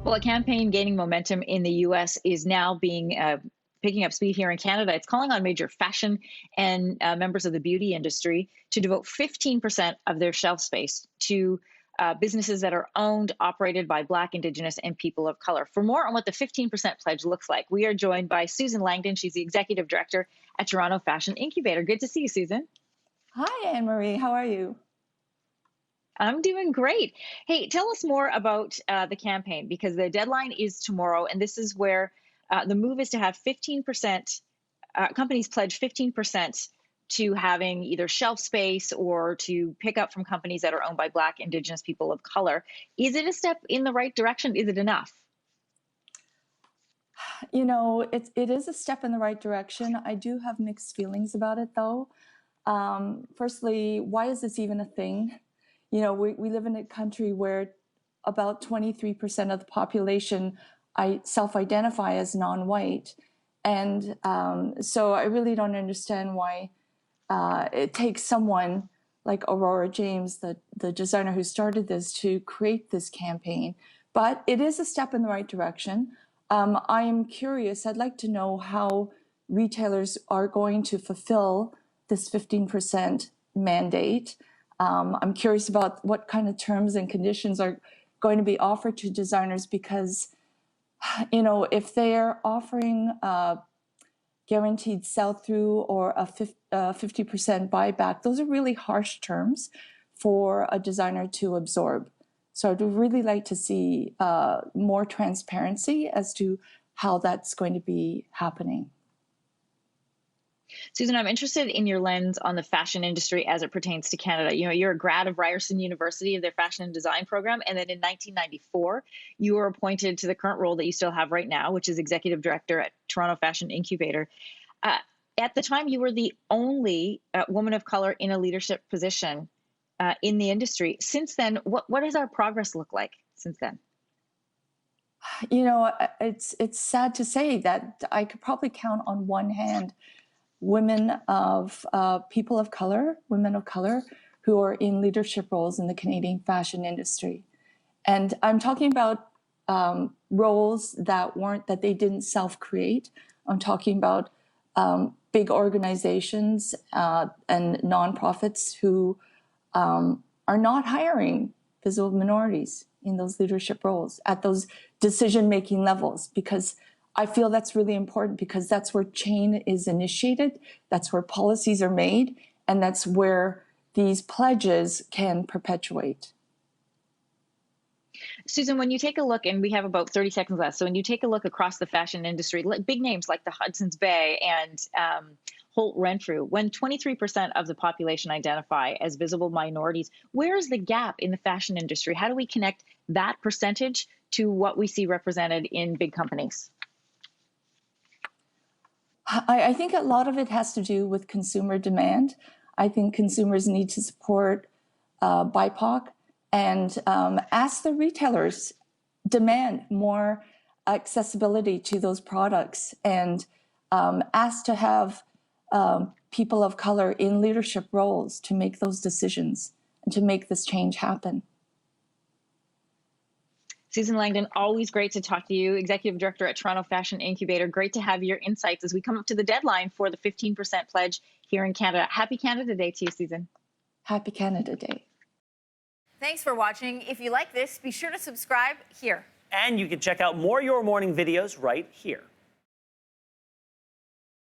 Well, a campaign gaining momentum in the US is now being picking up speed here in Canada. It's calling on major fashion and members of the beauty industry to devote 15% of their shelf space to businesses that are owned, operated by Black, Indigenous, and people of color. For more on what the 15% pledge looks like, we are joined by Susan Langdon. She's the executive director at Toronto Fashion Incubator. Good to see you, Susan. Hi, Anne Marie. How are you? I'm doing great. Hey, tell us more about the campaign because the deadline is tomorrow, and this is where the move is to have 15%, companies pledge 15% to having either shelf space or to pick up from companies that are owned by Black, Indigenous people of color. Is it a step in the right direction? Is it enough? You know, it is a step in the right direction. I do have mixed feelings about it, though. Firstly, why is this even a thing? You know, we live in a country where about 23% of the population self-identify as non-white. And so I really don't understand why it takes someone like Aurora James, the designer who started this, to create this campaign. But it is a step in the right direction. I am curious. I'd like to know how retailers are going to fulfill this 15% mandate. I'm curious about what kind of terms and conditions are going to be offered to designers because, you know, if they're offering guaranteed sell-through or a 50% buyback, those are really harsh terms for a designer to absorb. So I'd really like to see more transparency as to how that's going to be happening. Susan, I'm interested in your lens on the fashion industry as it pertains to Canada. You know, you're a grad of Ryerson University of their fashion and design program. And then in 1994, you were appointed to the current role that you still have right now, which is executive director at Toronto Fashion Incubator. At the time, you were the only woman of color in a leadership position in the industry. Since then, what does our progress look like since then? You know, it's sad to say that I could probably count on one hand women of people of color, women of color who are in leadership roles in the Canadian fashion industry. And I'm talking about roles that they didn't self-create. I'm talking about big organizations and nonprofits who are not hiring visible minorities in those leadership roles at those decision-making levels, because I feel that's really important, because that's where change is initiated, that's where policies are made, and that's where these pledges can perpetuate. Susan, when you take a look, and we have about 30 seconds left, so when you take a look across the fashion industry, like big names like the Hudson's Bay and Holt Renfrew, when 23% of the population identify as visible minorities, where is the gap in the fashion industry? How do we connect that percentage to what we see represented in big companies? I think a lot of it has to do with consumer demand. I think consumers need to support BIPOC and ask the retailers, demand more accessibility to those products, and ask to have people of color in leadership roles to make those decisions and to make this change happen. Susan Langdon, always great to talk to you, Executive Director at Toronto Fashion Incubator. Great to have your insights as we come up to the deadline for the 15% pledge here in Canada. Happy Canada Day to you, Susan. Happy Canada Day. Thanks for watching. If you like this, be sure to subscribe here. And you can check out more Your Morning videos right here.